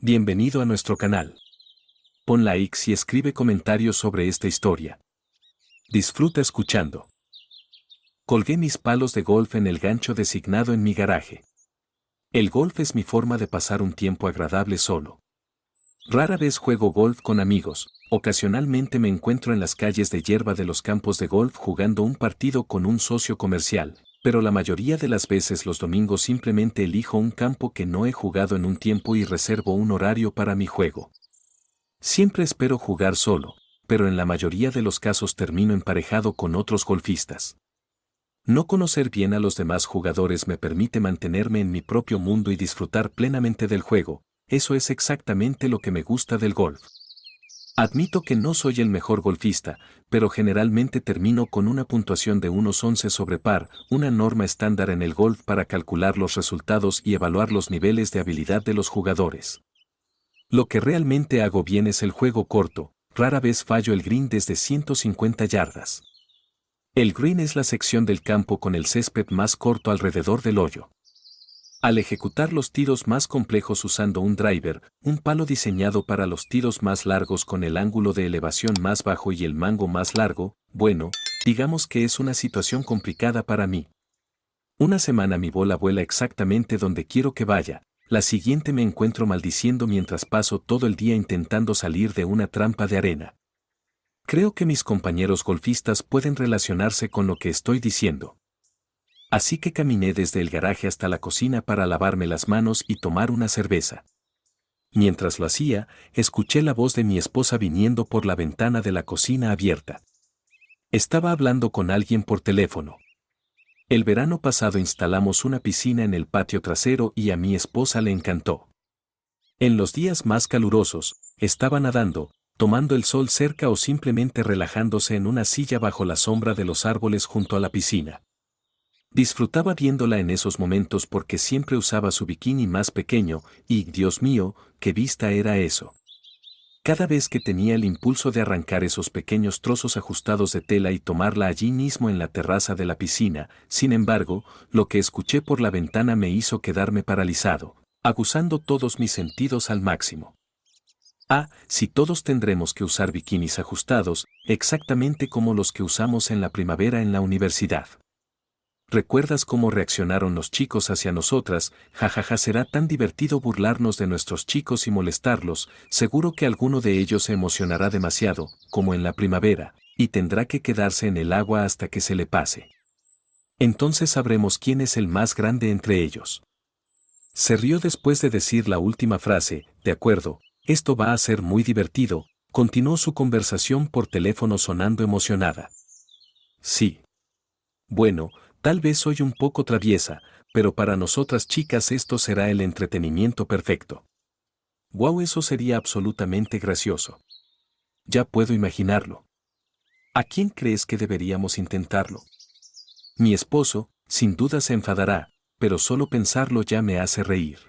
Bienvenido a nuestro canal. Pon likes y escribe comentarios sobre esta historia. Disfruta escuchando. Colgué mis palos de golf en el gancho designado en mi garaje. El golf es mi forma de pasar un tiempo agradable solo. Rara vez juego golf con amigos, ocasionalmente me encuentro en las calles de hierba de los campos de golf jugando un partido con un socio comercial, pero la mayoría de las veces los domingos simplemente elijo un campo que no he jugado en un tiempo y reservo un horario para mi juego. Siempre espero jugar solo, pero en la mayoría de los casos termino emparejado con otros golfistas. No conocer bien a los demás jugadores me permite mantenerme en mi propio mundo y disfrutar plenamente del juego. Eso es exactamente lo que me gusta del golf. Admito que no soy el mejor golfista, pero generalmente termino con una puntuación de unos 11 sobre par, una norma estándar en el golf para calcular los resultados y evaluar los niveles de habilidad de los jugadores. Lo que realmente hago bien es el juego corto, rara vez fallo el green desde 150 yardas. El green es la sección del campo con el césped más corto alrededor del hoyo. Al ejecutar los tiros más complejos usando un driver, un palo diseñado para los tiros más largos con el ángulo de elevación más bajo y el mango más largo, bueno, digamos que es una situación complicada para mí. Una semana mi bola vuela exactamente donde quiero que vaya, la siguiente me encuentro maldiciendo mientras paso todo el día intentando salir de una trampa de arena. Creo que mis compañeros golfistas pueden relacionarse con lo que estoy diciendo. Así que caminé desde el garaje hasta la cocina para lavarme las manos y tomar una cerveza. Mientras lo hacía, escuché la voz de mi esposa viniendo por la ventana de la cocina abierta. Estaba hablando con alguien por teléfono. El verano pasado instalamos una piscina en el patio trasero y a mi esposa le encantó. En los días más calurosos, estaba nadando, tomando el sol cerca o simplemente relajándose en una silla bajo la sombra de los árboles junto a la piscina. Disfrutaba viéndola en esos momentos porque siempre usaba su bikini más pequeño, y, Dios mío, qué vista era eso. Cada vez que tenía el impulso de arrancar esos pequeños trozos ajustados de tela y tomarla allí mismo en la terraza de la piscina, sin embargo, lo que escuché por la ventana me hizo quedarme paralizado, aguzando todos mis sentidos al máximo. Si todos tendremos que usar bikinis ajustados, exactamente como los que usamos en la primavera en la universidad. ¿Recuerdas cómo reaccionaron los chicos hacia nosotras? Jajaja, será tan divertido burlarnos de nuestros chicos y molestarlos, seguro que alguno de ellos se emocionará demasiado, como en la primavera, y tendrá que quedarse en el agua hasta que se le pase. Entonces sabremos quién es el más grande entre ellos. Se rió después de decir la última frase. De acuerdo, esto va a ser muy divertido, continuó su conversación por teléfono sonando emocionada. Sí. Bueno, tal vez soy un poco traviesa, pero para nosotras chicas esto será el entretenimiento perfecto. Wow, eso sería absolutamente gracioso. Ya puedo imaginarlo. ¿A quién crees que deberíamos intentarlo? Mi esposo, sin duda se enfadará, pero solo pensarlo ya me hace reír.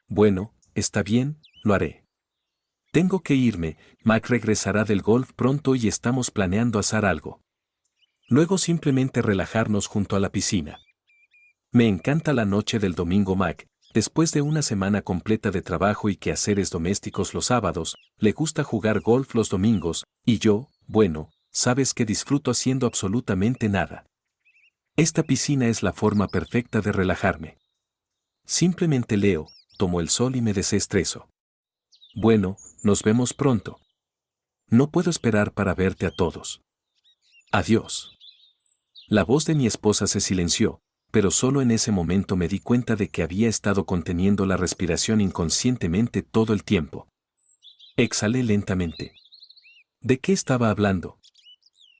Bueno, está bien, lo haré. Tengo que irme, Mac regresará del golf pronto y estamos planeando hacer algo. Luego simplemente relajarnos junto a la piscina. Me encanta la noche del domingo. Mac, después de una semana completa de trabajo y quehaceres domésticos los sábados, le gusta jugar golf los domingos, y yo, bueno, sabes que disfruto haciendo absolutamente nada. Esta piscina es la forma perfecta de relajarme. Simplemente leo, tomo el sol y me desestreso. Bueno, nos vemos pronto. No puedo esperar para verte a todos. Adiós. La voz de mi esposa se silenció, pero solo en ese momento me di cuenta de que había estado conteniendo la respiración inconscientemente todo el tiempo. Exhalé lentamente. ¿De qué estaba hablando?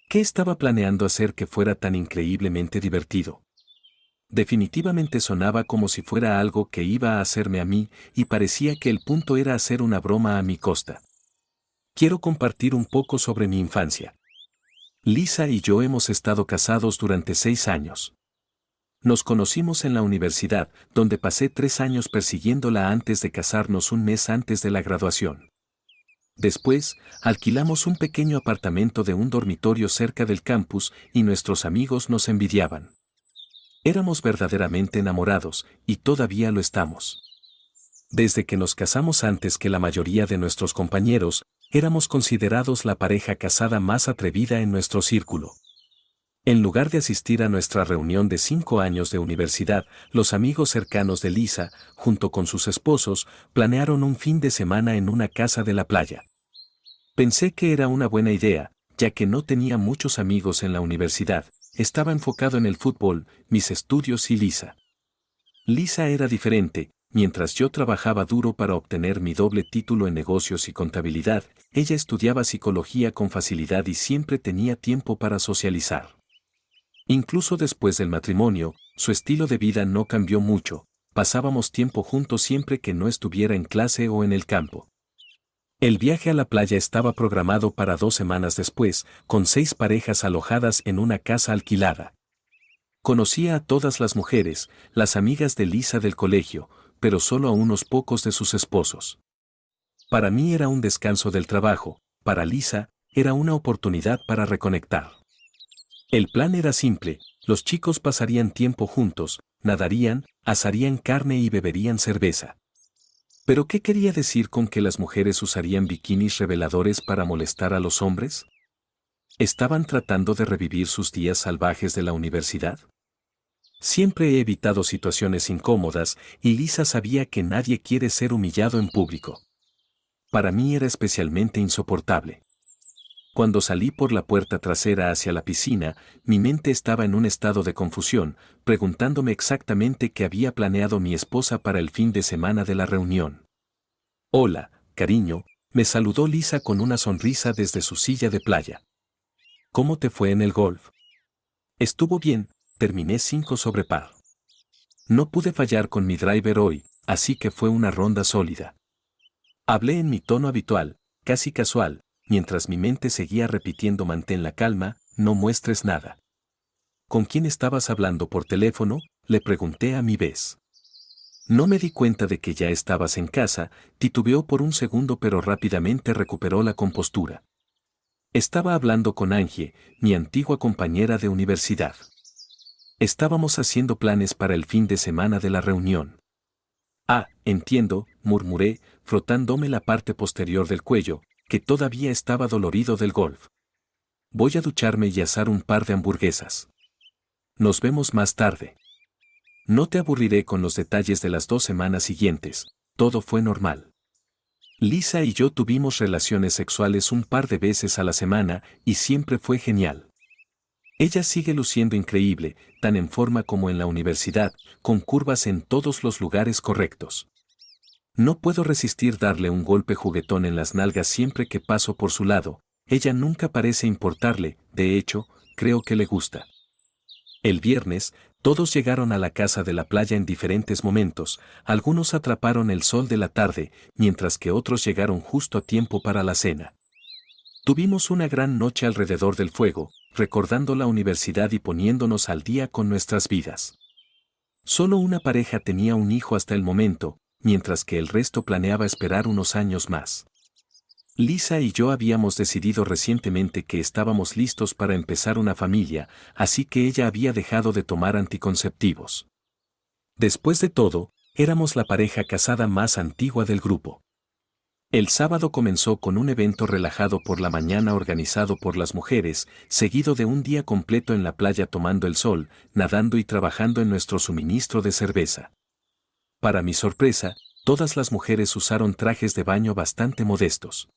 ¿Qué estaba planeando hacer que fuera tan increíblemente divertido? Definitivamente sonaba como si fuera algo que iba a hacerme a mí, y parecía que el punto era hacer una broma a mi costa. Quiero compartir un poco sobre mi infancia. Lisa y yo hemos estado casados durante 6 años. Nos conocimos en la universidad, donde pasé 3 años persiguiéndola antes de casarnos un mes antes de la graduación. Después, alquilamos un pequeño apartamento de un dormitorio cerca del campus y nuestros amigos nos envidiaban. Éramos verdaderamente enamorados, y todavía lo estamos. Desde que nos casamos antes que la mayoría de nuestros compañeros, éramos considerados la pareja casada más atrevida en nuestro círculo. En lugar de asistir a nuestra reunión de 5 años de universidad, los amigos cercanos de Lisa, junto con sus esposos, planearon un fin de semana en una casa de la playa. Pensé que era una buena idea, ya que no tenía muchos amigos en la universidad, estaba enfocado en el fútbol, mis estudios y Lisa. Lisa era diferente, mientras yo trabajaba duro para obtener mi doble título en negocios y contabilidad, ella estudiaba psicología con facilidad y siempre tenía tiempo para socializar. Incluso después del matrimonio, su estilo de vida no cambió mucho, pasábamos tiempo juntos siempre que no estuviera en clase o en el campo. El viaje a la playa estaba programado para 2 semanas después, con 6 parejas alojadas en una casa alquilada. Conocía a todas las mujeres, las amigas de Lisa del colegio, pero solo a unos pocos de sus esposos. Para mí era un descanso del trabajo, para Lisa, era una oportunidad para reconectar. El plan era simple, los chicos pasarían tiempo juntos, nadarían, asarían carne y beberían cerveza. ¿Pero qué quería decir con que las mujeres usarían bikinis reveladores para molestar a los hombres? ¿Estaban tratando de revivir sus días salvajes de la universidad? Siempre he evitado situaciones incómodas y Lisa sabía que nadie quiere ser humillado en público. Para mí era especialmente insoportable. Cuando salí por la puerta trasera hacia la piscina, mi mente estaba en un estado de confusión, preguntándome exactamente qué había planeado mi esposa para el fin de semana de la reunión. «Hola, cariño», me saludó Lisa con una sonrisa desde su silla de playa. «¿Cómo te fue en el golf?» «Estuvo bien, terminé 5 sobre par. No pude fallar con mi driver hoy, así que fue una ronda sólida». Hablé en mi tono habitual, casi casual, mientras mi mente seguía repitiendo mantén la calma, no muestres nada. ¿Con quién estabas hablando por teléfono?, le pregunté a mi vez. No me di cuenta de que ya estabas en casa, titubeó por un segundo pero rápidamente recuperó la compostura. Estaba hablando con Angie, mi antigua compañera de universidad. Estábamos haciendo planes para el fin de semana de la reunión. «Ah, entiendo», murmuré, frotándome la parte posterior del cuello, que todavía estaba dolorido del golf. «Voy a ducharme y asar un par de hamburguesas. Nos vemos más tarde». No te aburriré con los detalles de las 2 semanas siguientes, todo fue normal. Lisa y yo tuvimos relaciones sexuales un par de veces a la semana y siempre fue genial. Ella sigue luciendo increíble, tan en forma como en la universidad, con curvas en todos los lugares correctos. No puedo resistir darle un golpe juguetón en las nalgas siempre que paso por su lado, ella nunca parece importarle, de hecho, creo que le gusta. El viernes, todos llegaron a la casa de la playa en diferentes momentos, algunos atraparon el sol de la tarde, mientras que otros llegaron justo a tiempo para la cena. Tuvimos una gran noche alrededor del fuego, recordando la universidad y poniéndonos al día con nuestras vidas. Solo una pareja tenía un hijo hasta el momento, mientras que el resto planeaba esperar unos años más. Lisa y yo habíamos decidido recientemente que estábamos listos para empezar una familia, así que ella había dejado de tomar anticonceptivos. Después de todo, éramos la pareja casada más antigua del grupo. El sábado comenzó con un evento relajado por la mañana organizado por las mujeres, seguido de un día completo en la playa tomando el sol, nadando y trabajando en nuestro suministro de cerveza. Para mi sorpresa, todas las mujeres usaron trajes de baño bastante modestos.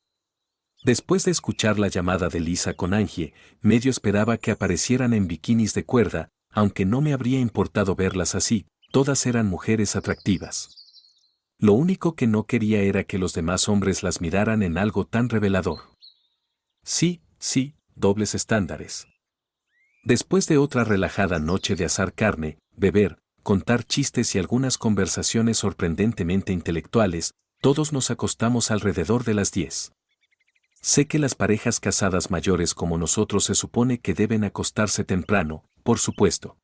Después de escuchar la llamada de Lisa con Angie, medio esperaba que aparecieran en bikinis de cuerda, aunque no me habría importado verlas así, todas eran mujeres atractivas. Lo único que no quería era que los demás hombres las miraran en algo tan revelador. Sí, dobles estándares. Después de otra relajada noche de asar carne, beber, contar chistes y algunas conversaciones sorprendentemente intelectuales, todos nos acostamos alrededor de las 10. Sé que las parejas casadas mayores como nosotros se supone que deben acostarse temprano, por supuesto.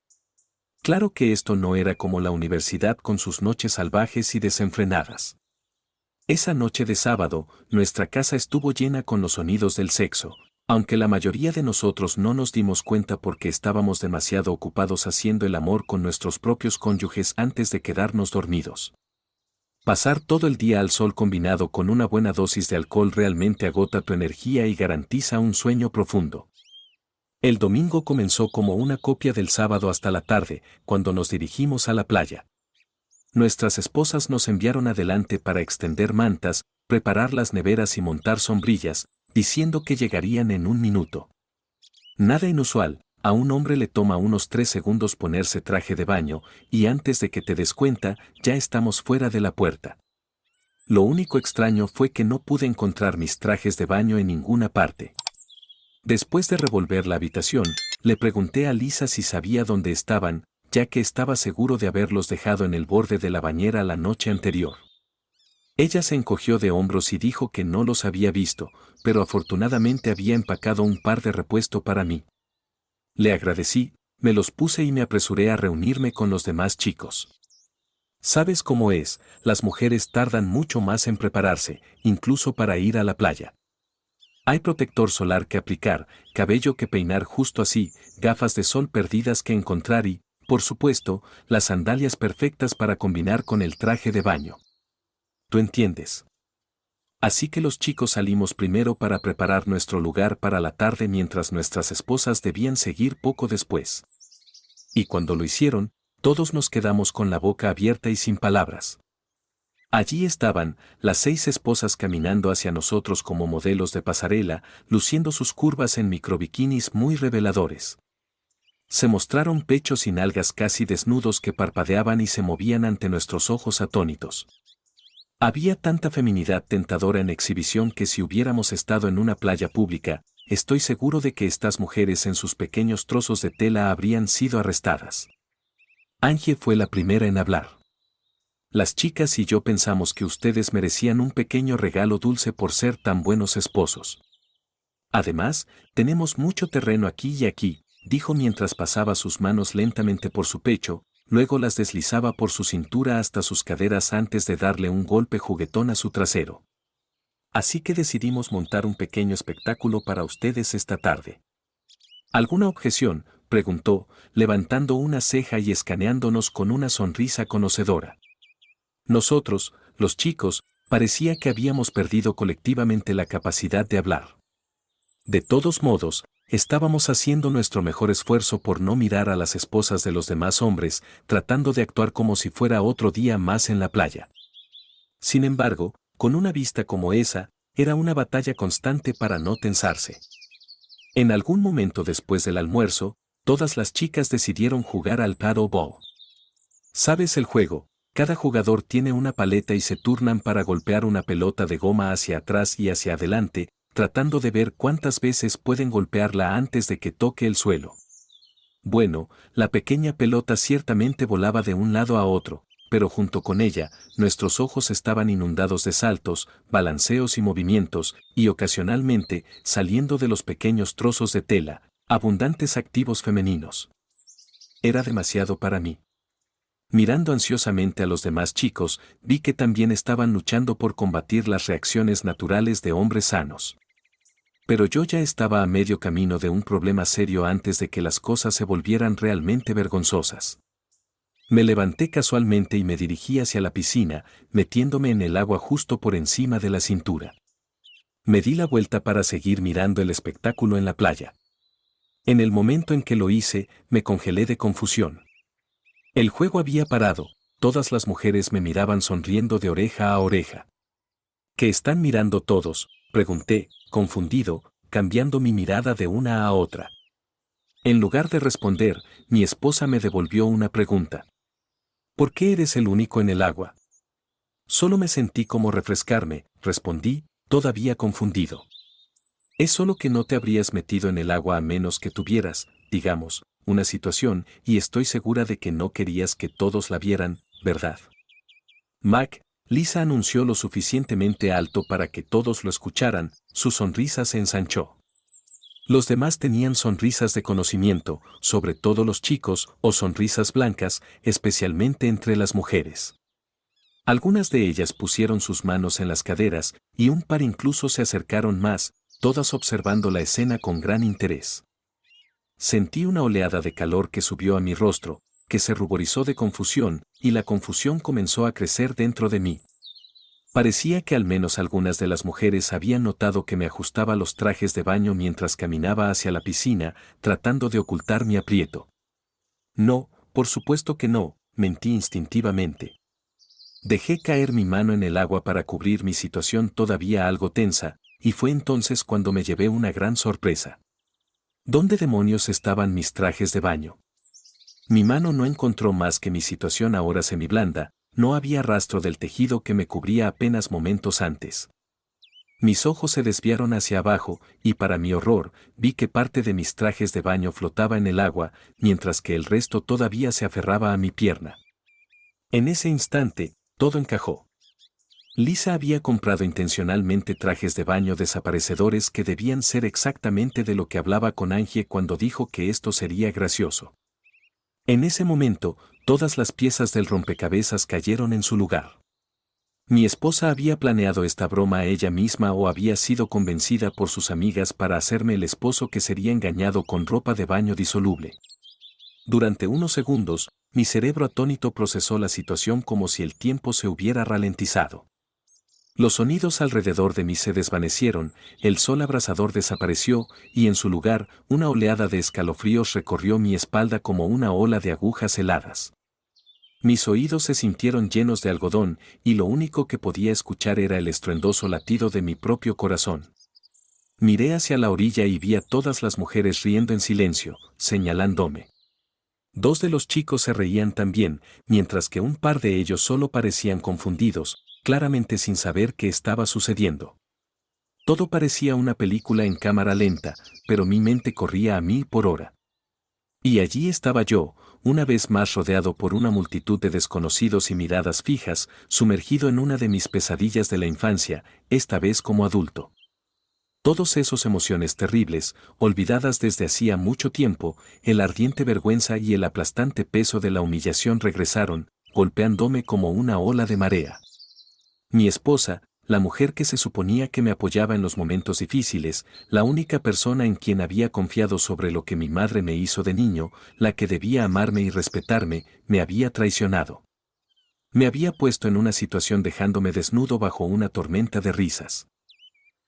Claro que esto no era como la universidad con sus noches salvajes y desenfrenadas. Esa noche de sábado, nuestra casa estuvo llena con los sonidos del sexo, aunque la mayoría de nosotros no nos dimos cuenta porque estábamos demasiado ocupados haciendo el amor con nuestros propios cónyuges antes de quedarnos dormidos. Pasar todo el día al sol combinado con una buena dosis de alcohol realmente agota tu energía y garantiza un sueño profundo. El domingo comenzó como una copia del sábado hasta la tarde, cuando nos dirigimos a la playa. Nuestras esposas nos enviaron adelante para extender mantas, preparar las neveras y montar sombrillas, diciendo que llegarían en un minuto. Nada inusual, a un hombre le toma unos 3 segundos ponerse traje de baño, y antes de que te des cuenta, ya estamos fuera de la puerta. Lo único extraño fue que no pude encontrar mis trajes de baño en ninguna parte. Después de revolver la habitación, le pregunté a Lisa si sabía dónde estaban, ya que estaba seguro de haberlos dejado en el borde de la bañera la noche anterior. Ella se encogió de hombros y dijo que no los había visto, pero afortunadamente había empacado un par de repuesto para mí. Le agradecí, me los puse y me apresuré a reunirme con los demás chicos. ¿Sabes cómo es? Las mujeres tardan mucho más en prepararse, incluso para ir a la playa. Hay protector solar que aplicar, cabello que peinar justo así, gafas de sol perdidas que encontrar y, por supuesto, las sandalias perfectas para combinar con el traje de baño. ¿Tú entiendes? Así que los chicos salimos primero para preparar nuestro lugar para la tarde mientras nuestras esposas debían seguir poco después. Y cuando lo hicieron, todos nos quedamos con la boca abierta y sin palabras. Allí estaban, las 6 esposas caminando hacia nosotros como modelos de pasarela, luciendo sus curvas en microbikinis muy reveladores. Se mostraron pechos y nalgas casi desnudos que parpadeaban y se movían ante nuestros ojos atónitos. Había tanta feminidad tentadora en exhibición que si hubiéramos estado en una playa pública, estoy seguro de que estas mujeres en sus pequeños trozos de tela habrían sido arrestadas. Angie fue la primera en hablar. Las chicas y yo pensamos que ustedes merecían un pequeño regalo dulce por ser tan buenos esposos. Además, tenemos mucho terreno aquí y aquí, dijo mientras pasaba sus manos lentamente por su pecho, luego las deslizaba por su cintura hasta sus caderas antes de darle un golpe juguetón a su trasero. Así que decidimos montar un pequeño espectáculo para ustedes esta tarde. ¿Alguna objeción?, preguntó, levantando una ceja y escaneándonos con una sonrisa conocedora. Nosotros, los chicos, parecía que habíamos perdido colectivamente la capacidad de hablar. De todos modos, estábamos haciendo nuestro mejor esfuerzo por no mirar a las esposas de los demás hombres, tratando de actuar como si fuera otro día más en la playa. Sin embargo, con una vista como esa, era una batalla constante para no tensarse. En algún momento después del almuerzo, todas las chicas decidieron jugar al paddleball. ¿Sabes el juego? Cada jugador tiene una paleta y se turnan para golpear una pelota de goma hacia atrás y hacia adelante, tratando de ver cuántas veces pueden golpearla antes de que toque el suelo. Bueno, la pequeña pelota ciertamente volaba de un lado a otro, pero junto con ella, nuestros ojos estaban inundados de saltos, balanceos y movimientos, y ocasionalmente, saliendo de los pequeños trozos de tela, abundantes activos femeninos. Era demasiado para mí. Mirando ansiosamente a los demás chicos, vi que también estaban luchando por combatir las reacciones naturales de hombres sanos. Pero yo ya estaba a medio camino de un problema serio antes de que las cosas se volvieran realmente vergonzosas. Me levanté casualmente y me dirigí hacia la piscina, metiéndome en el agua justo por encima de la cintura. Me di la vuelta para seguir mirando el espectáculo en la playa. En el momento en que lo hice, me congelé de confusión. El juego había parado, todas las mujeres me miraban sonriendo de oreja a oreja. ¿Qué están mirando todos?, pregunté, confundido, cambiando mi mirada de una a otra. En lugar de responder, mi esposa me devolvió una pregunta. ¿Por qué eres el único en el agua? Solo me sentí como refrescarme, respondí, todavía confundido. Es solo que no te habrías metido en el agua a menos que tuvieras, digamos, una situación, y estoy segura de que no querías que todos la vieran, ¿verdad? Mac, Lisa anunció lo suficientemente alto para que todos lo escucharan, su sonrisa se ensanchó. Los demás tenían sonrisas de conocimiento, sobre todo los chicos, o sonrisas blancas, especialmente entre las mujeres. Algunas de ellas pusieron sus manos en las caderas, y un par incluso se acercaron más, todas observando la escena con gran interés. Sentí una oleada de calor que subió a mi rostro, que se ruborizó de confusión, y la confusión comenzó a crecer dentro de mí. Parecía que al menos algunas de las mujeres habían notado que me ajustaba los trajes de baño mientras caminaba hacia la piscina, tratando de ocultar mi aprieto. No, por supuesto que no, mentí instintivamente. Dejé caer mi mano en el agua para cubrir mi situación todavía algo tensa, y fue entonces cuando me llevé una gran sorpresa. ¿Dónde demonios estaban mis trajes de baño? Mi mano no encontró más que mi situación ahora semiblanda, no había rastro del tejido que me cubría apenas momentos antes. Mis ojos se desviaron hacia abajo, y para mi horror, vi que parte de mis trajes de baño flotaba en el agua, mientras que el resto todavía se aferraba a mi pierna. En ese instante, todo encajó. Lisa había comprado intencionalmente trajes de baño desaparecedores que debían ser exactamente de lo que hablaba con Angie cuando dijo que esto sería gracioso. En ese momento, todas las piezas del rompecabezas cayeron en su lugar. Mi esposa había planeado esta broma a ella misma o había sido convencida por sus amigas para hacerme el esposo que sería engañado con ropa de baño disoluble. Durante unos segundos, mi cerebro atónito procesó la situación como si el tiempo se hubiera ralentizado. Los sonidos alrededor de mí se desvanecieron, el sol abrasador desapareció, y en su lugar, una oleada de escalofríos recorrió mi espalda como una ola de agujas heladas. Mis oídos se sintieron llenos de algodón, y lo único que podía escuchar era el estruendoso latido de mi propio corazón. Miré hacia la orilla y vi a todas las mujeres riendo en silencio, señalándome. Dos de los chicos se reían también, mientras que un par de ellos solo parecían confundidos, claramente sin saber qué estaba sucediendo. Todo parecía una película en cámara lenta, pero mi mente corría a 1000 por hora. Y allí estaba yo, una vez más rodeado por una multitud de desconocidos y miradas fijas, sumergido en una de mis pesadillas de la infancia, esta vez como adulto. Todos esos emociones terribles, olvidadas desde hacía mucho tiempo, el ardiente vergüenza y el aplastante peso de la humillación regresaron, golpeándome como una ola de marea. Mi esposa, la mujer que se suponía que me apoyaba en los momentos difíciles, la única persona en quien había confiado sobre lo que mi madre me hizo de niño, la que debía amarme y respetarme, me había traicionado. Me había puesto en una situación dejándome desnudo bajo una tormenta de risas.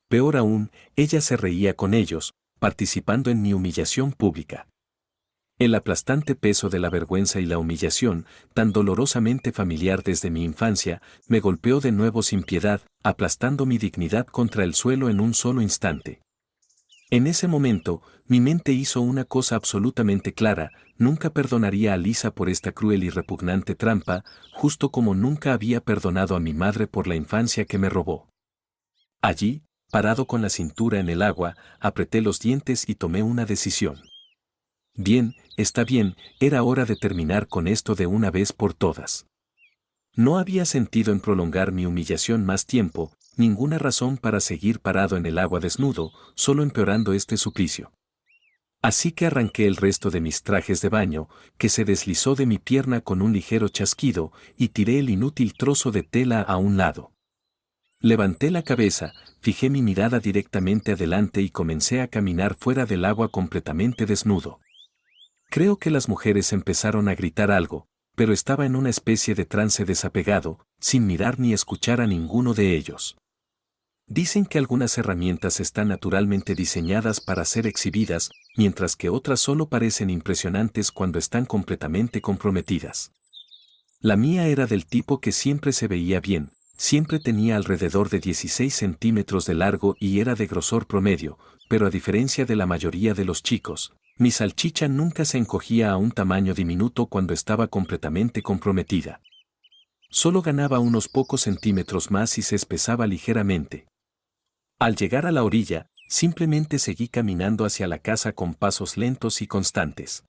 Peor aún, ella se reía con ellos, participando en mi humillación pública. El aplastante peso de la vergüenza y la humillación, tan dolorosamente familiar desde mi infancia, me golpeó de nuevo sin piedad, aplastando mi dignidad contra el suelo en un solo instante. En ese momento, mi mente hizo una cosa absolutamente clara: nunca perdonaría a Lisa por esta cruel y repugnante trampa, justo como nunca había perdonado a mi madre por la infancia que me robó. Allí, parado con la cintura en el agua, apreté los dientes y tomé una decisión. Bien, está bien, era hora de terminar con esto de una vez por todas. No había sentido en prolongar mi humillación más tiempo, ninguna razón para seguir parado en el agua desnudo, solo empeorando este suplicio. Así que arranqué el resto de mis trajes de baño, que se deslizó de mi pierna con un ligero chasquido, y tiré el inútil trozo de tela a un lado. Levanté la cabeza, fijé mi mirada directamente adelante y comencé a caminar fuera del agua completamente desnudo. Creo que las mujeres empezaron a gritar algo, pero estaba en una especie de trance desapegado, sin mirar ni escuchar a ninguno de ellos. Dicen que algunas herramientas están naturalmente diseñadas para ser exhibidas, mientras que otras solo parecen impresionantes cuando están completamente comprometidas. La mía era del tipo que siempre se veía bien, siempre tenía alrededor de 16 centímetros de largo y era de grosor promedio, pero a diferencia de la mayoría de los chicos, mi salchicha nunca se encogía a un tamaño diminuto cuando estaba completamente comprometida. Solo ganaba unos pocos centímetros más y se espesaba ligeramente. Al llegar a la orilla, simplemente seguí caminando hacia la casa con pasos lentos y constantes.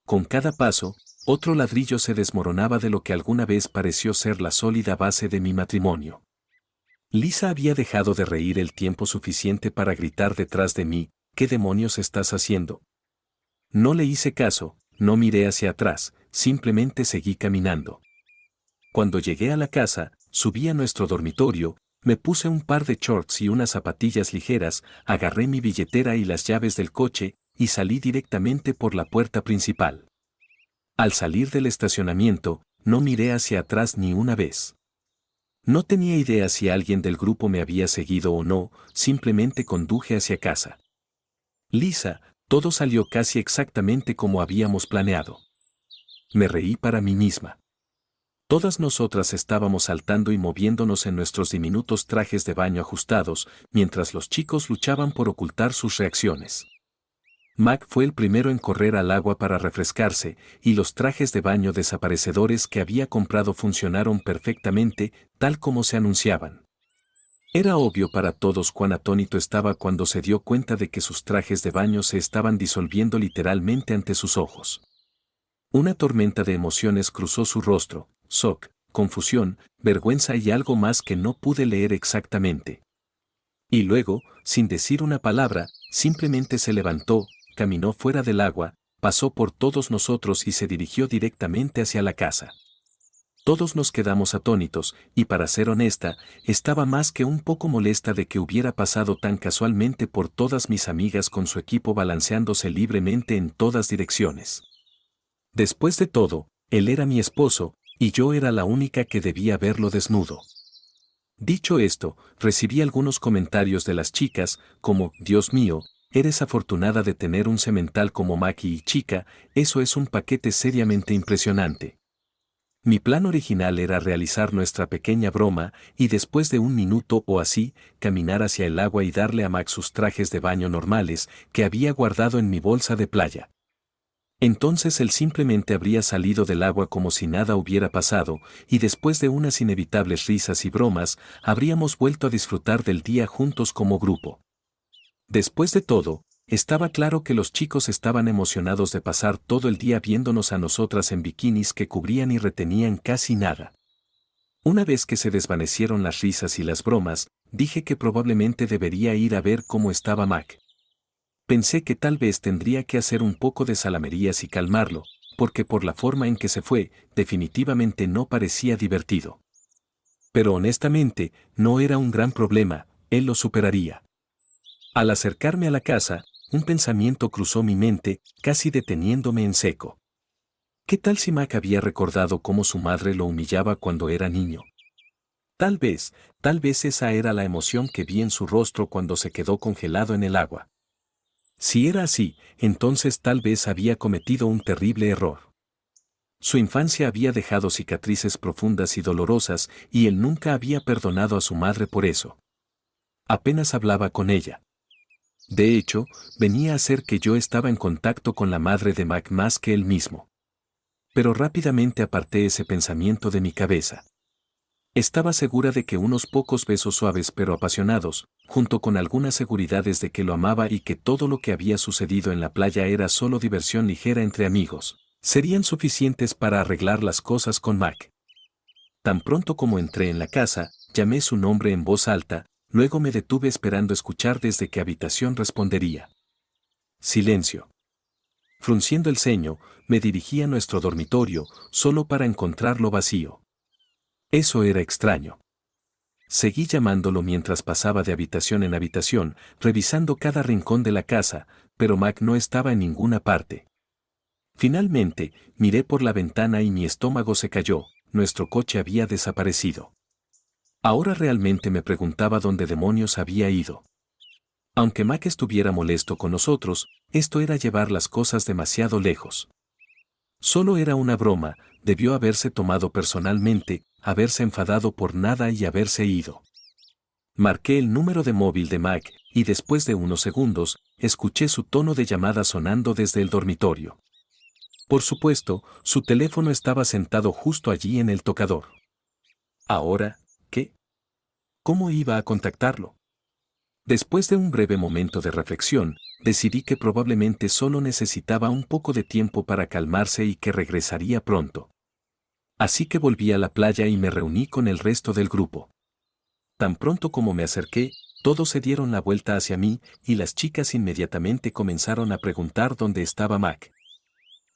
Con cada paso, otro ladrillo se desmoronaba de lo que alguna vez pareció ser la sólida base de mi matrimonio. Lisa había dejado de reír el tiempo suficiente para gritar detrás de mí: ¿qué demonios estás haciendo? No le hice caso, no miré hacia atrás, simplemente seguí caminando. Cuando llegué a la casa, subí a nuestro dormitorio, me puse un par de shorts y unas zapatillas ligeras, agarré mi billetera y las llaves del coche, y salí directamente por la puerta principal. Al salir del estacionamiento, no miré hacia atrás ni una vez. No tenía idea si alguien del grupo me había seguido o no, simplemente conduje hacia casa. Lisa, todo salió casi exactamente como habíamos planeado. Me reí para mí misma. Todas nosotras estábamos saltando y moviéndonos en nuestros diminutos trajes de baño ajustados, mientras los chicos luchaban por ocultar sus reacciones. Mac fue el primero en correr al agua para refrescarse, y los trajes de baño desaparecedores que había comprado funcionaron perfectamente, tal como se anunciaban. Era obvio para todos cuán atónito estaba cuando se dio cuenta de que sus trajes de baño se estaban disolviendo literalmente ante sus ojos. Una tormenta de emociones cruzó su rostro: shock, confusión, vergüenza y algo más que no pude leer exactamente. Y luego, sin decir una palabra, simplemente se levantó, caminó fuera del agua, pasó por todos nosotros y se dirigió directamente hacia la casa. Todos nos quedamos atónitos, y para ser honesta, estaba más que un poco molesta de que hubiera pasado tan casualmente por todas mis amigas con su equipo balanceándose libremente en todas direcciones. Después de todo, él era mi esposo, y yo era la única que debía verlo desnudo. Dicho esto, recibí algunos comentarios de las chicas, como: Dios mío, eres afortunada de tener un semental como Maki, y chica, eso es un paquete seriamente impresionante. Mi plan original era realizar nuestra pequeña broma, y después de un minuto o así, caminar hacia el agua y darle a Mac sus trajes de baño normales, que había guardado en mi bolsa de playa. Entonces él simplemente habría salido del agua como si nada hubiera pasado, y después de unas inevitables risas y bromas, habríamos vuelto a disfrutar del día juntos como grupo. Después de todo, estaba claro que los chicos estaban emocionados de pasar todo el día viéndonos a nosotras en bikinis que cubrían y retenían casi nada. Una vez que se desvanecieron las risas y las bromas, dije que probablemente debería ir a ver cómo estaba Mac. Pensé que tal vez tendría que hacer un poco de salamerías y calmarlo, porque por la forma en que se fue, definitivamente no parecía divertido. Pero honestamente, no era un gran problema, él lo superaría. Al acercarme a la casa, un pensamiento cruzó mi mente, casi deteniéndome en seco. ¿Qué tal si Mac había recordado cómo su madre lo humillaba cuando era niño? Tal vez esa era la emoción que vi en su rostro cuando se quedó congelado en el agua. Si era así, entonces tal vez había cometido un terrible error. Su infancia había dejado cicatrices profundas y dolorosas, y él nunca había perdonado a su madre por eso. Apenas hablaba con ella. De hecho, venía a ser que yo estaba en contacto con la madre de Mac más que él mismo. Pero rápidamente aparté ese pensamiento de mi cabeza. Estaba segura de que unos pocos besos suaves pero apasionados, junto con algunas seguridades de que lo amaba y que todo lo que había sucedido en la playa era solo diversión ligera entre amigos, serían suficientes para arreglar las cosas con Mac. Tan pronto como entré en la casa, llamé su nombre en voz alta, luego me detuve esperando escuchar desde qué habitación respondería. Silencio. Frunciendo el ceño, me dirigí a nuestro dormitorio, solo para encontrarlo vacío. Eso era extraño. Seguí llamándolo mientras pasaba de habitación en habitación, revisando cada rincón de la casa, pero Mac no estaba en ninguna parte. Finalmente, miré por la ventana y mi estómago se cayó: nuestro coche había desaparecido. Ahora realmente me preguntaba dónde demonios había ido. Aunque Mac estuviera molesto con nosotros, esto era llevar las cosas demasiado lejos. Solo era una broma, debió haberse tomado personalmente, haberse enfadado por nada y haberse ido. Marqué el número de móvil de Mac, y después de unos segundos, escuché su tono de llamada sonando desde el dormitorio. Por supuesto, su teléfono estaba sentado justo allí en el tocador. ¿Ahora qué? ¿Cómo iba a contactarlo? Después de un breve momento de reflexión, decidí que probablemente solo necesitaba un poco de tiempo para calmarse y que regresaría pronto. Así que volví a la playa y me reuní con el resto del grupo. Tan pronto como me acerqué, todos se dieron la vuelta hacia mí, y las chicas inmediatamente comenzaron a preguntar dónde estaba Mac.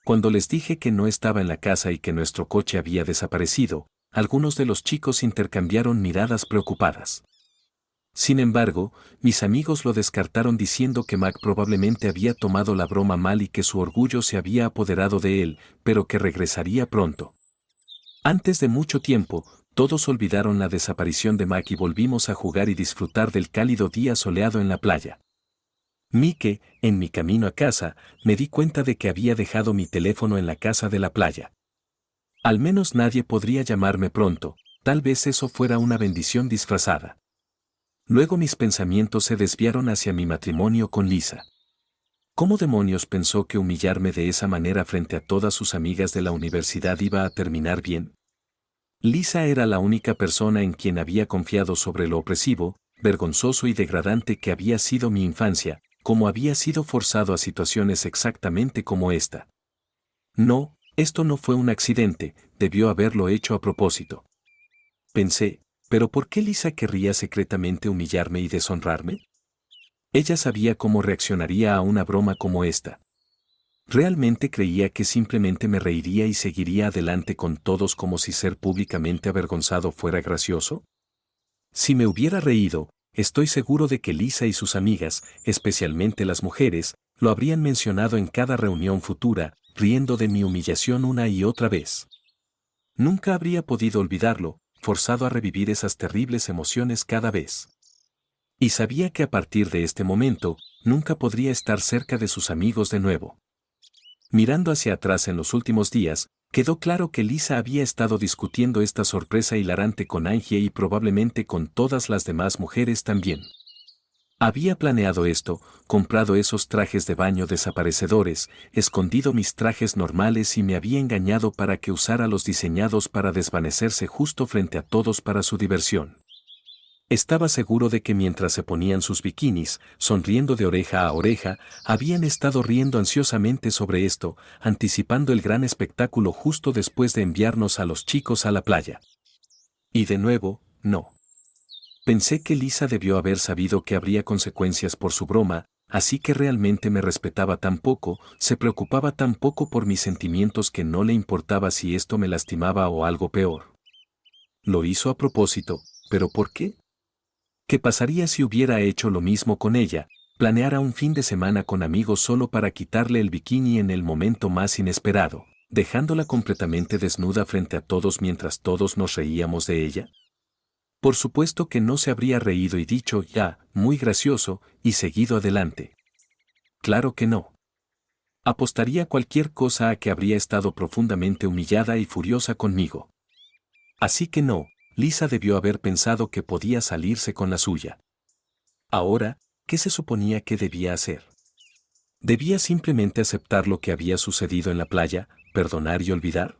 Cuando les dije que no estaba en la casa y que nuestro coche había desaparecido, algunos de los chicos intercambiaron miradas preocupadas. Sin embargo, mis amigos lo descartaron diciendo que Mac probablemente había tomado la broma mal y que su orgullo se había apoderado de él, pero que regresaría pronto. Antes de mucho tiempo, Todos olvidaron la desaparición de Mac y volvimos a jugar y disfrutar del cálido día soleado en la playa. Mike, en mi camino a casa, me di cuenta de que había dejado mi teléfono en la casa de la playa. Al menos nadie podría llamarme pronto, tal vez eso fuera una bendición disfrazada. Luego mis pensamientos se desviaron hacia mi matrimonio con Lisa. ¿Cómo demonios pensó que humillarme de esa manera frente a todas sus amigas de la universidad iba a terminar bien? Lisa era la única persona en quien había confiado sobre lo opresivo, vergonzoso y degradante que había sido mi infancia, como había sido forzado a situaciones exactamente como esta. No, esto no fue un accidente, debió haberlo hecho a propósito. Pensé, ¿pero por qué Lisa querría secretamente humillarme y deshonrarme? Ella sabía cómo reaccionaría a una broma como esta. ¿Realmente creía que simplemente me reiría y seguiría adelante con todos como si ser públicamente avergonzado fuera gracioso? Si me hubiera reído, estoy seguro de que Lisa y sus amigas, especialmente las mujeres, lo habrían mencionado en cada reunión futura, riendo de mi humillación una y otra vez. Nunca habría podido olvidarlo, forzado a revivir esas terribles emociones cada vez. Y sabía que a partir de este momento, nunca podría estar cerca de sus amigos de nuevo. Mirando hacia atrás en los últimos días, quedó claro que Lisa había estado discutiendo esta sorpresa hilarante con Angie y probablemente con todas las demás mujeres también. Había planeado esto, comprado esos trajes de baño desaparecedores, escondido mis trajes normales y me había engañado para que usara los diseñados para desvanecerse justo frente a todos para su diversión. Estaba seguro de que mientras se ponían sus bikinis, sonriendo de oreja a oreja, habían estado riendo ansiosamente sobre esto, anticipando el gran espectáculo justo después de enviarnos a los chicos a la playa. Y de nuevo, no. Pensé que Lisa debió haber sabido que habría consecuencias por su broma, así que realmente me respetaba tan poco, se preocupaba tan poco por mis sentimientos que no le importaba si esto me lastimaba o algo peor. Lo hizo a propósito, ¿pero por qué? ¿Qué pasaría si hubiera hecho lo mismo con ella, planeara un fin de semana con amigos solo para quitarle el bikini en el momento más inesperado, dejándola completamente desnuda frente a todos mientras todos nos reíamos de ella? Por supuesto que no se habría reído y dicho, ya, muy gracioso, y seguido adelante. Claro que no. Apostaría cualquier cosa a que habría estado profundamente humillada y furiosa conmigo. Así que no. Lisa debió haber pensado que podía salirse con la suya. Ahora, ¿qué se suponía que debía hacer? ¿Debía simplemente aceptar lo que había sucedido en la playa, perdonar y olvidar?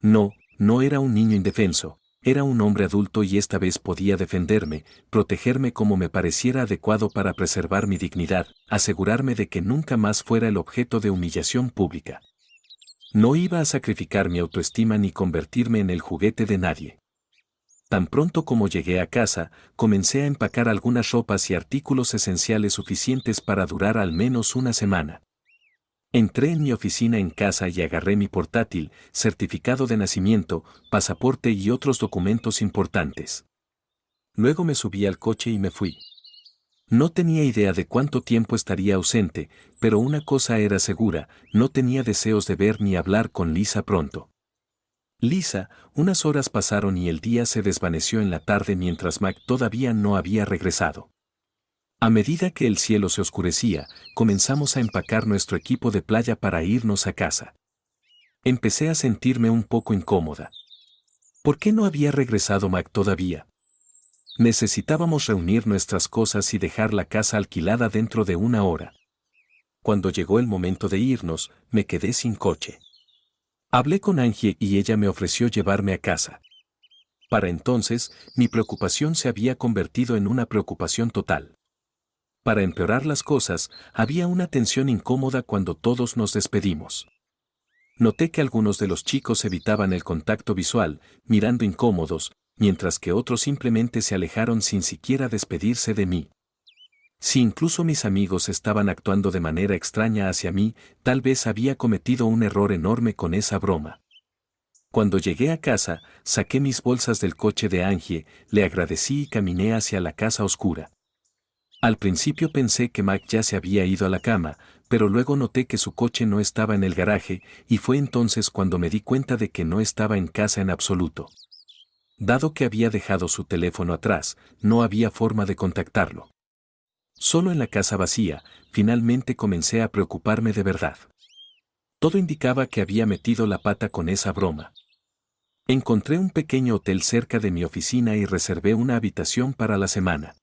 No, no era un niño indefenso, era un hombre adulto y esta vez podía defenderme, protegerme como me pareciera adecuado para preservar mi dignidad, asegurarme de que nunca más fuera el objeto de humillación pública. No iba a sacrificar mi autoestima ni convertirme en el juguete de nadie. Tan pronto como llegué a casa, comencé a empacar algunas ropas y artículos esenciales suficientes para durar al menos una semana. Entré en mi oficina en casa y agarré mi portátil, certificado de nacimiento, pasaporte y otros documentos importantes. Luego me subí al coche y me fui. No tenía idea de cuánto tiempo estaría ausente, pero una cosa era segura, no tenía deseos de ver ni hablar con Lisa pronto. Lisa, unas horas pasaron y el día se desvaneció en la tarde mientras Mac todavía no había regresado. A medida que el cielo se oscurecía, comenzamos a empacar nuestro equipo de playa para irnos a casa. Empecé a sentirme un poco incómoda. ¿Por qué no había regresado Mac todavía? Necesitábamos reunir nuestras cosas y dejar la casa alquilada dentro de una hora. Cuando llegó el momento de irnos, me quedé sin coche. Hablé con Angie y ella me ofreció llevarme a casa. Para entonces, mi preocupación se había convertido en una preocupación total. Para empeorar las cosas, había una tensión incómoda cuando todos nos despedimos. Noté que algunos de los chicos evitaban el contacto visual, mirando incómodos, mientras que otros simplemente se alejaron sin siquiera despedirse de mí. Si incluso mis amigos estaban actuando de manera extraña hacia mí, tal vez había cometido un error enorme con esa broma. Cuando llegué a casa, saqué mis bolsas del coche de Angie, le agradecí y caminé hacia la casa oscura. Al principio pensé que Mac ya se había ido a la cama, pero luego noté que su coche no estaba en el garaje, y fue entonces cuando me di cuenta de que no estaba en casa en absoluto. Dado que había dejado su teléfono atrás, no había forma de contactarlo. Solo en la casa vacía, finalmente comencé a preocuparme de verdad. Todo indicaba que había metido la pata con esa broma. Encontré un pequeño hotel cerca de mi oficina y reservé una habitación para la semana.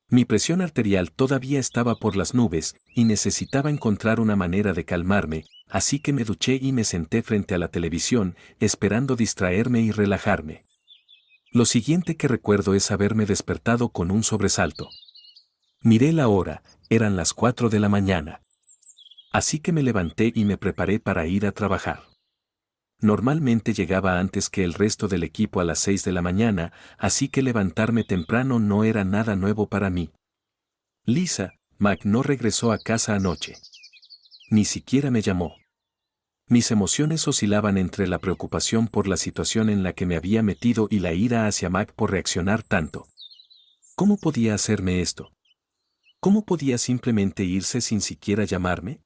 Mi presión arterial todavía estaba por las nubes y necesitaba encontrar una manera de calmarme, así que me duché y me senté frente a la televisión, esperando distraerme y relajarme. Lo siguiente que recuerdo es haberme despertado con un sobresalto. Miré la hora, eran las 4 de la mañana. Así que me levanté y me preparé para ir a trabajar. Normalmente llegaba antes que el resto del equipo a las 6 de la mañana, así que levantarme temprano no era nada nuevo para mí. Lisa, Mac no regresó a casa anoche. Ni siquiera me llamó. Mis emociones oscilaban entre la preocupación por la situación en la que me había metido y la ira hacia Mac por reaccionar tanto. ¿Cómo podía hacerme esto? ¿Cómo podía simplemente irse sin siquiera llamarme?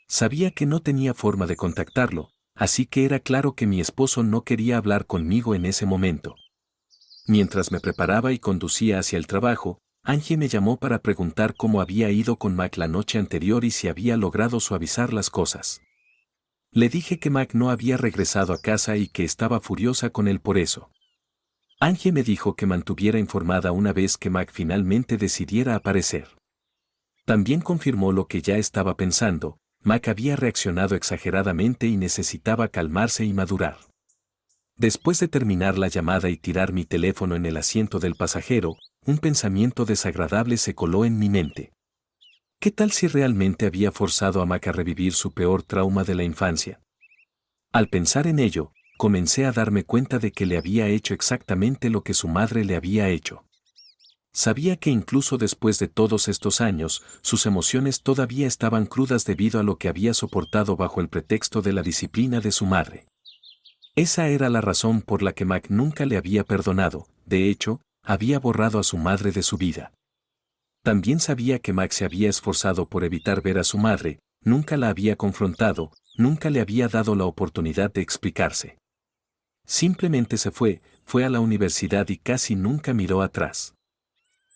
Sabía que no tenía forma de contactarlo, así que era claro que mi esposo no quería hablar conmigo en ese momento. Mientras me preparaba y conducía hacia el trabajo, Angie me llamó para preguntar cómo había ido con Mac la noche anterior y si había logrado suavizar las cosas. Le dije que Mac no había regresado a casa y que estaba furiosa con él por eso. Angie me dijo que mantuviera informada una vez que Mac finalmente decidiera aparecer. También confirmó lo que ya estaba pensando: Mac había reaccionado exageradamente y necesitaba calmarse y madurar. Después de terminar la llamada y tirar mi teléfono en el asiento del pasajero, un pensamiento desagradable se coló en mi mente. ¿Qué tal si realmente había forzado a Mac a revivir su peor trauma de la infancia? Al pensar en ello, comencé a darme cuenta de que le había hecho exactamente lo que su madre le había hecho. Sabía que incluso después de todos estos años, sus emociones todavía estaban crudas debido a lo que había soportado bajo el pretexto de la disciplina de su madre. Esa era la razón por la que Mac nunca le había perdonado. De hecho, había borrado a su madre de su vida. También sabía que Mac se había esforzado por evitar ver a su madre, nunca la había confrontado, nunca le había dado la oportunidad de explicarse. Simplemente se fue a la universidad y casi nunca miró atrás.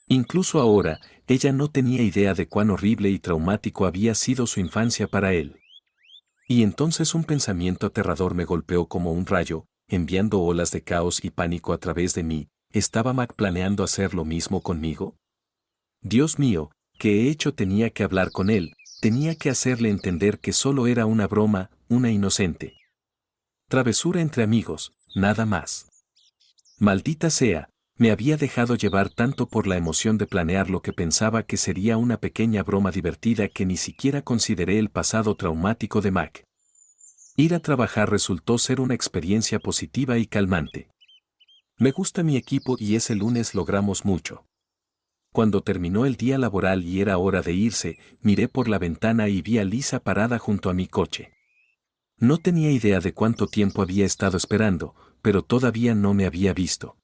Incluso ahora, ella no tenía idea de cuán horrible y traumático había sido su infancia para él. Y entonces un pensamiento aterrador me golpeó como un rayo, enviando olas de caos y pánico a través de mí. ¿Estaba Mac planeando hacer lo mismo conmigo? Dios mío, ¿qué he hecho? Tenía que hablar con él, tenía que hacerle entender que solo era una broma, una inocente travesura entre amigos, nada más. Maldita sea, me había dejado llevar tanto por la emoción de planear lo que pensaba que sería una pequeña broma divertida que ni siquiera consideré el pasado traumático de Mac. Ir a trabajar resultó ser una experiencia positiva y calmante. Me gusta mi equipo y ese lunes logramos mucho. Cuando terminó el día laboral y era hora de irse, miré por la ventana y vi a Lisa parada junto a mi coche. No tenía idea de cuánto tiempo había estado esperando, pero todavía no me había visto.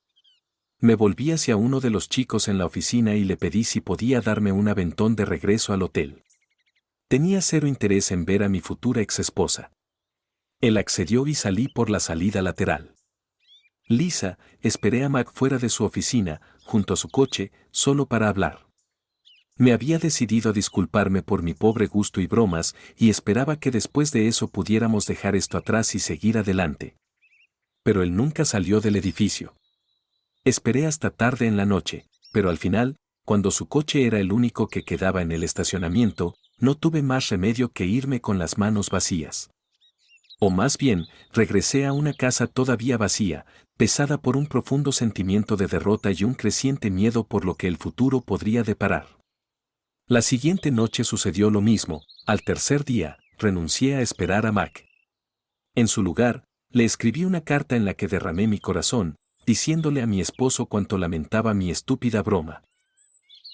Me volví hacia uno de los chicos en la oficina y le pedí si podía darme un aventón de regreso al hotel. Tenía cero interés en ver a mi futura exesposa. Él accedió y salí por la salida lateral. Lisa, esperé a Mac fuera de su oficina, junto a su coche, solo para hablar. Me había decidido a disculparme por mi pobre gusto y bromas, y esperaba que después de eso pudiéramos dejar esto atrás y seguir adelante. Pero él nunca salió del edificio. Esperé hasta tarde en la noche, pero al final, cuando su coche era el único que quedaba en el estacionamiento, no tuve más remedio que irme con las manos vacías. O más bien, regresé a una casa todavía vacía, pesada por un profundo sentimiento de derrota y un creciente miedo por lo que el futuro podría deparar. La siguiente noche sucedió lo mismo. Al tercer día, renuncié a esperar a Mac. En su lugar, le escribí una carta en la que derramé mi corazón, diciéndole a mi esposo cuánto lamentaba mi estúpida broma.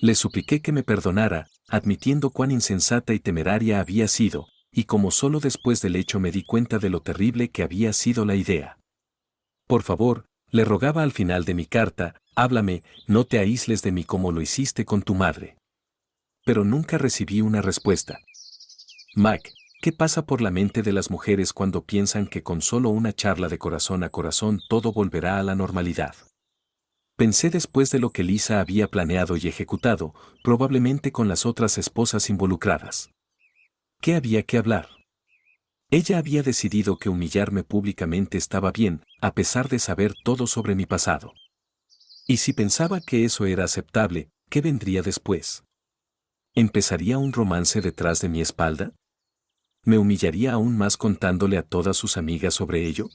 Le supliqué que me perdonara, admitiendo cuán insensata y temeraria había sido, y como solo después del hecho me di cuenta de lo terrible que había sido la idea. Por favor, le rogaba al final de mi carta, háblame, no te aísles de mí como lo hiciste con tu madre. Pero nunca recibí una respuesta. Mac, ¿Qué pasa por la mente de las mujeres cuando piensan que con solo una charla de corazón a corazón todo volverá a la normalidad? Pensé después de lo que Lisa había planeado y ejecutado, probablemente con las otras esposas involucradas. ¿Qué había que hablar? Ella había decidido que humillarme públicamente estaba bien, a pesar de saber todo sobre mi pasado. Y si pensaba que eso era aceptable, ¿qué vendría después? ¿Empezaría un romance detrás de mi espalda? ¿Me humillaría aún más contándole a todas sus amigas sobre ello?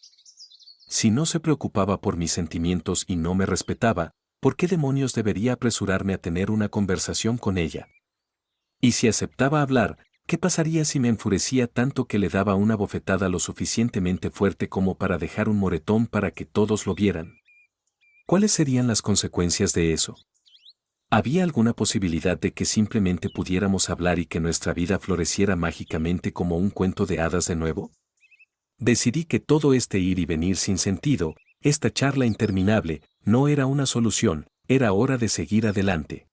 Si no se preocupaba por mis sentimientos y no me respetaba, ¿por qué demonios debería apresurarme a tener una conversación con ella? Y si aceptaba hablar, ¿qué pasaría si me enfurecía tanto que le daba una bofetada lo suficientemente fuerte como para dejar un moretón para que todos lo vieran? ¿Cuáles serían las consecuencias de eso? ¿Había alguna posibilidad de que simplemente pudiéramos hablar y que nuestra vida floreciera mágicamente como un cuento de hadas de nuevo? Decidí que todo este ir y venir sin sentido, esta charla interminable, no era una solución, era hora de seguir adelante.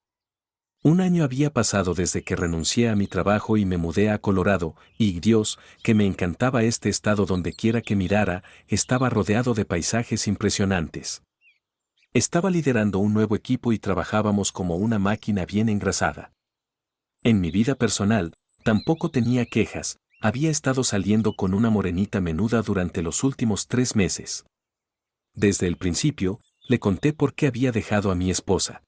Un año había pasado desde que renuncié a mi trabajo y me mudé a Colorado, y Dios, que me encantaba este estado donde quiera que mirara, estaba rodeado de paisajes impresionantes. Estaba liderando un nuevo equipo y trabajábamos como una máquina bien engrasada. En mi vida personal, tampoco tenía quejas, había estado saliendo con una morenita menuda durante los últimos 3 meses. Desde el principio, le conté por qué había dejado a mi esposa.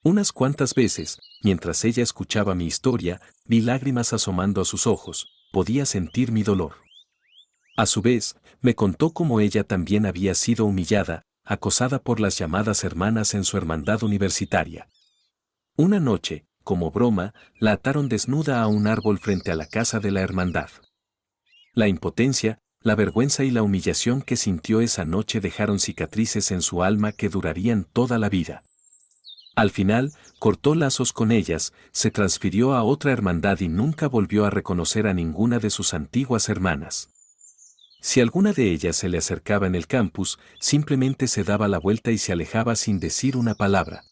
Unas cuantas veces, mientras ella escuchaba mi historia, vi lágrimas asomando a sus ojos, podía sentir mi dolor. A su vez, me contó cómo ella también había sido humillada, acosada por las llamadas hermanas en su hermandad universitaria. Una noche, como broma, la ataron desnuda a un árbol frente a la casa de la hermandad. La impotencia, la vergüenza y la humillación que sintió esa noche dejaron cicatrices en su alma que durarían toda la vida. Al final, cortó lazos con ellas, se transfirió a otra hermandad y nunca volvió a reconocer a ninguna de sus antiguas hermanas. Si alguna de ellas se le acercaba en el campus, simplemente se daba la vuelta y se alejaba sin decir una palabra.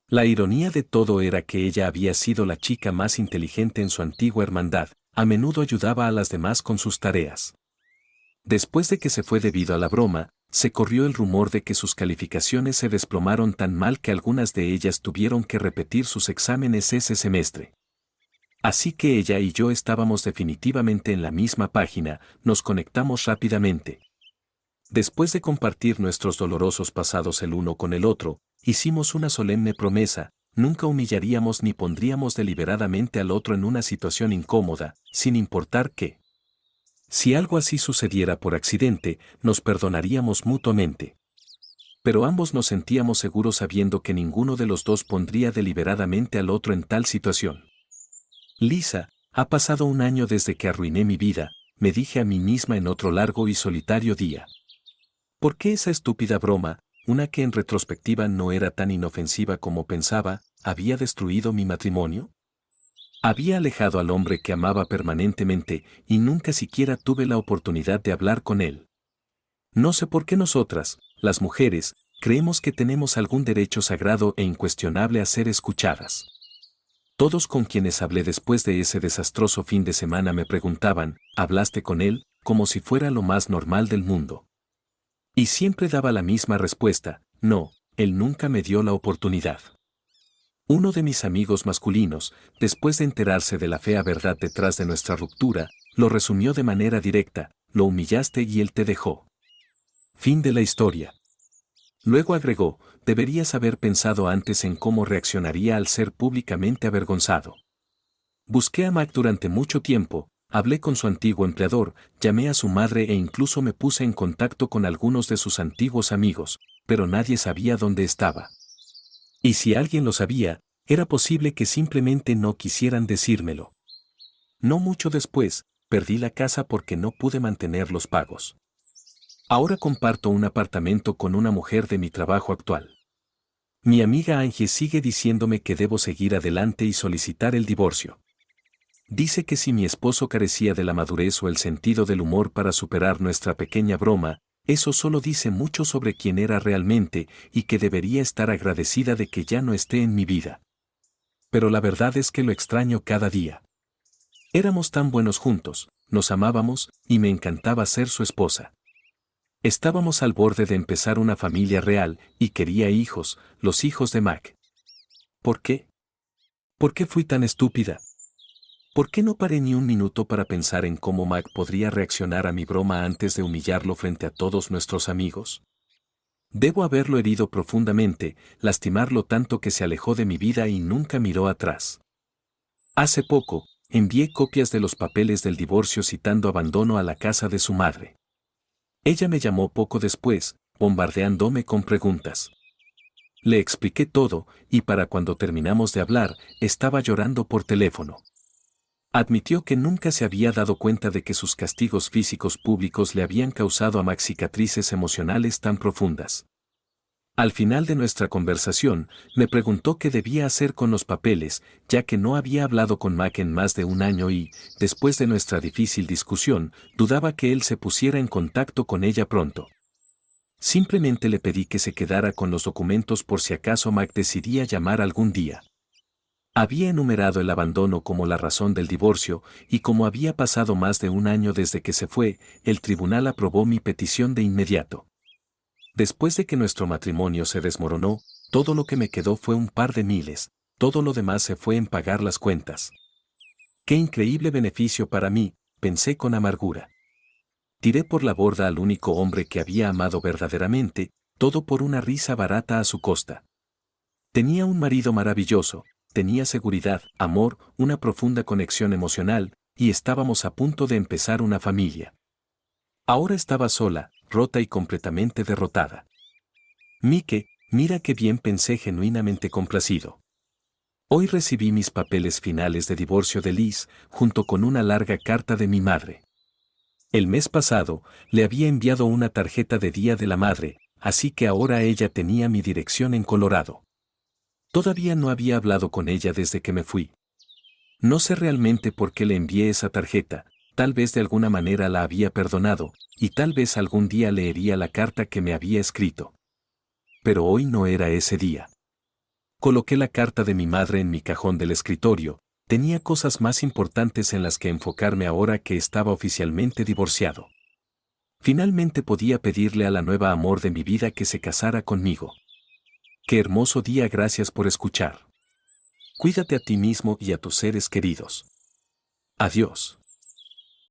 La ironía de todo era que ella había sido la chica más inteligente en su antigua hermandad, a menudo ayudaba a las demás con sus tareas. Después de que se fue debido a la broma, se corrió el rumor de que sus calificaciones se desplomaron tan mal que algunas de ellas tuvieron que repetir sus exámenes ese semestre. Así que ella y yo estábamos definitivamente en la misma página, nos conectamos rápidamente. Después de compartir nuestros dolorosos pasados el uno con el otro, hicimos una solemne promesa: nunca humillaríamos ni pondríamos deliberadamente al otro en una situación incómoda, sin importar qué. Si algo así sucediera por accidente, nos perdonaríamos mutuamente. Pero ambos nos sentíamos seguros sabiendo que ninguno de los dos pondría deliberadamente al otro en tal situación. Lisa, ha pasado un año desde que arruiné mi vida, me dije a mí misma en otro largo y solitario día. ¿Por qué esa estúpida broma, una que en retrospectiva no era tan inofensiva como pensaba, había destruido mi matrimonio? Había alejado al hombre que amaba permanentemente y nunca siquiera tuve la oportunidad de hablar con él. No sé por qué nosotras, las mujeres, creemos que tenemos algún derecho sagrado e incuestionable a ser escuchadas. Todos con quienes hablé después de ese desastroso fin de semana me preguntaban: ¿hablaste con él?, como si fuera lo más normal del mundo. Y siempre daba la misma respuesta: no, él nunca me dio la oportunidad. Uno de mis amigos masculinos, después de enterarse de la fea verdad detrás de nuestra ruptura, lo resumió de manera directa: lo humillaste y él te dejó. Fin de la historia. Luego agregó: deberías haber pensado antes en cómo reaccionaría al ser públicamente avergonzado. Busqué a Mac durante mucho tiempo, hablé con su antiguo empleador, llamé a su madre e incluso me puse en contacto con algunos de sus antiguos amigos, pero nadie sabía dónde estaba. Y si alguien lo sabía, era posible que simplemente no quisieran decírmelo. No mucho después, perdí la casa porque no pude mantener los pagos. Ahora comparto un apartamento con una mujer de mi trabajo actual. Mi amiga Angie sigue diciéndome que debo seguir adelante y solicitar el divorcio. Dice que si mi esposo carecía de la madurez o el sentido del humor para superar nuestra pequeña broma, eso solo dice mucho sobre quién era realmente y que debería estar agradecida de que ya no esté en mi vida. Pero la verdad es que lo extraño cada día. Éramos tan buenos juntos, nos amábamos, y me encantaba ser su esposa. Estábamos al borde de empezar una familia real, y quería hijos, los hijos de Mac. ¿Por qué? ¿Por qué fui tan estúpida? ¿Por qué no paré ni un minuto para pensar en cómo Mac podría reaccionar a mi broma antes de humillarlo frente a todos nuestros amigos? Debo haberlo herido profundamente, lastimarlo tanto que se alejó de mi vida y nunca miró atrás. Hace poco, envié copias de los papeles del divorcio citando abandono a la casa de su madre. Ella me llamó poco después, bombardeándome con preguntas. Le expliqué todo, y para cuando terminamos de hablar, estaba llorando por teléfono. Admitió que nunca se había dado cuenta de que sus castigos físicos públicos le habían causado a Mac cicatrices emocionales tan profundas. Al final de nuestra conversación, me preguntó qué debía hacer con los papeles, ya que no había hablado con Mac en más de un año y, después de nuestra difícil discusión, dudaba que él se pusiera en contacto con ella pronto. Simplemente le pedí que se quedara con los documentos por si acaso Mac decidía llamar algún día. Había enumerado el abandono como la razón del divorcio, y como había pasado más de un año desde que se fue, el tribunal aprobó mi petición de inmediato. Después de que nuestro matrimonio se desmoronó, todo lo que me quedó fue un par de miles, todo lo demás se fue en pagar las cuentas. ¡Qué increíble beneficio para mí!, pensé con amargura. Tiré por la borda al único hombre que había amado verdaderamente, todo por una risa barata a su costa. Tenía un marido maravilloso, tenía seguridad, amor, una profunda conexión emocional, y estábamos a punto de empezar una familia. Ahora estaba sola, rota y completamente derrotada. Mike, mira qué bien, pensé genuinamente complacido. Hoy recibí mis papeles finales de divorcio de Liz, junto con una larga carta de mi madre. El mes pasado, le había enviado una tarjeta de Día de la Madre, así que ahora ella tenía mi dirección en Colorado. Todavía no había hablado con ella desde que me fui. No sé realmente por qué le envié esa tarjeta, tal vez de alguna manera la había perdonado, y tal vez algún día leería la carta que me había escrito. Pero hoy no era ese día. Coloqué la carta de mi madre en mi cajón del escritorio, tenía cosas más importantes en las que enfocarme ahora que estaba oficialmente divorciado. Finalmente podía pedirle a la nueva amor de mi vida que se casara conmigo. Qué hermoso día, gracias por escuchar. Cuídate a ti mismo y a tus seres queridos. Adiós.